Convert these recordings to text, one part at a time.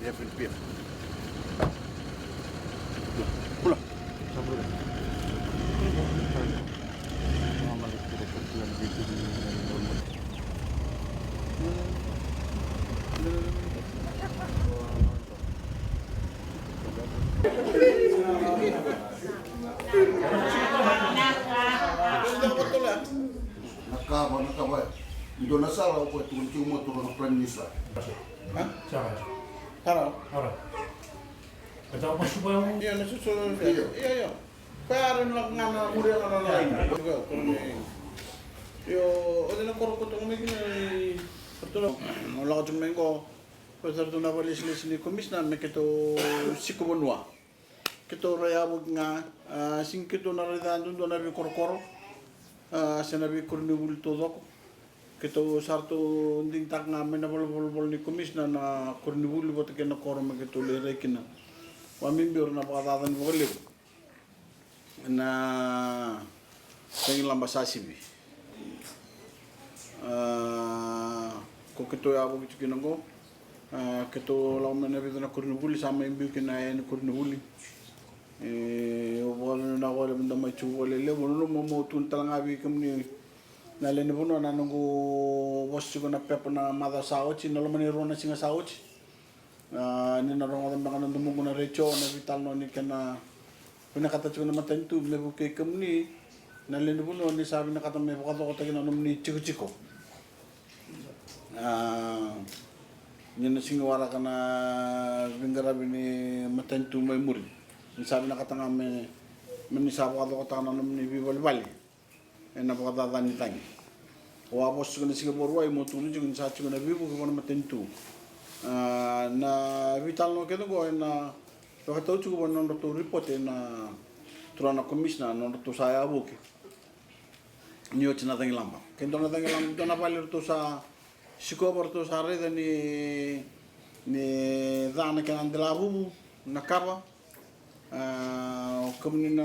FNPF. Pulang. Nakaba. Ito na sala ko itong mo turun Prime Minister. Siapa? Tara. Ahora. Kita masuk pa yung... Iya, nasusunod. Iya. Pero lang nga na muli ang lain. Yo, ano lang ko itong may ginay. Patuloy. Wala ko itong may ko. Pwede ito na walis-lis ni komisna. May kito sikumunwa. Kito rayabog nga. Sing kito naritaan doon na rin korokoro. Sinabi ko rin bulto ko. Kito sarto nding tak nga may nabol ni komisna na kornibuli bote kena koro magito liray kina. Wamimbir na pakatatan ko kalib. Na tingin lang basasibi. Ko kito yabo kito kinanggo. Kito lang may nabito na kornibuli sama imbiw kinayan kornibuli. Wala na wala man may chuwalele. Wala na mamutun talang abi kami nalini puno na nungu bosi ko na pepo na mada saochi nalo mani rona singa saochi ni na rongo da makana dumungu na recho na vital no ni kana pina kata chiko na matentu me buke kamni nalini puno ni sabi na kata me bukato ko tagina num ni chiko ni na singwara kana bingara bini matentu may muri ni sabi na kata nga me ni sabi ko tagina num ni bibali na pakatatan ni tangi. Wapos ko na Singapore ay mo tuloy yung sa ko na bibo ko na matentu. Na vital no kedo ko na pakataw ko na to report na trona komisna no to saya buki. Niyo tina tangi lamba. Kendo na tangi lamba na palir to sa Singapore to sa reda ni dana kan andela bubu na kaba. Komuni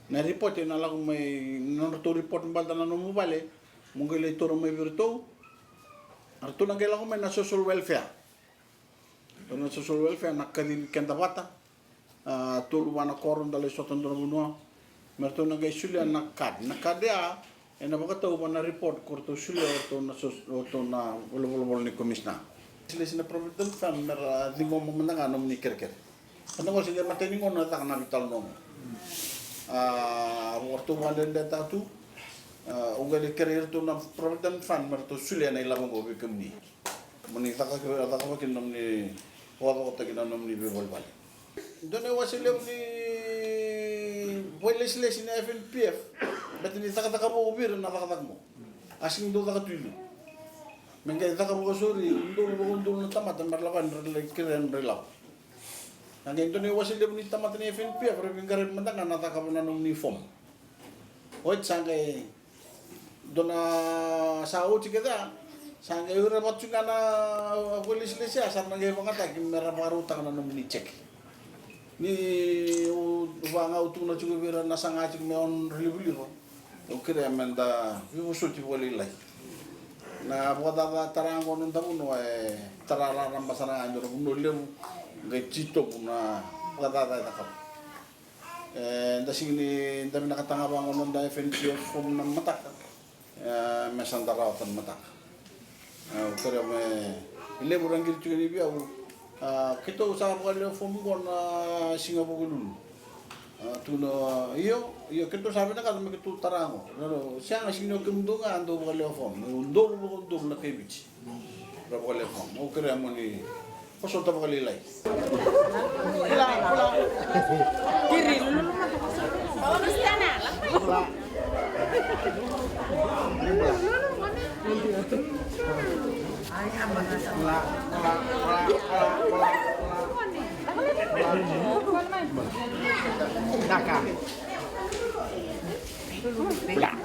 na report na lang may to report balda na no bale mungkin ito may virtu arto na kailangan may na social welfare to na social welfare nakadin kenda bata tulu na koron dale soton do no merto na gaisulia nakad nakadea na bakato na report kurto sulia to na wala ni komisna sila sina provident fund mer di mo mamanga no ni kerker ano ko sige mateni ko na tak na vital no waktu malam data tu, ugali karir tu na provident fund mertu sulia na ilang mo bikum ni. Manita ka makin nam ni wala ko tagina nam ni bebol bali. Doon ay wasilem ni boiles les ni FNPF. Bati ni taka mo ubir na taka mo. Asing do taka tulo. Mengkay taka mo suri, undul na tamat marlawan relay kiren relaw. Nanging doon ay wasilem ni tamat ni FNPF, pero yung garin man na nataka mo na ng uniform. Oit sangay doon na sa uci kita, sangay yung rapat juga na polis lesya, sa nangay pangatak, yung meraparutang na nung ni-check. Ni ubanga utuna juga bira nasa ngacik meon relibuliro. O kira menda, yung usuti walilay. Na buat tarang ko nung tamuno ay tararang basarang anjur nulim gay cito na patata takap. Dasing ni dami nakatanga bang nung da FNPF from ng matak. Mesandaraw tan matak. Kaya may ile burang gitu ni biaw. Kita usaha bukan from ko na Singapore dulu. Tuno iyo kita sabi na kan magtu tarango. Pero siya nga sino kumdunga ando bukan from. Undol na kebich. Bukan from. O kaya mo ni Pasok tayo kalilay. Pulang. Kiri dulu mah. Oh, di sana lah. Ay, apa nasa? Naka. Pulang.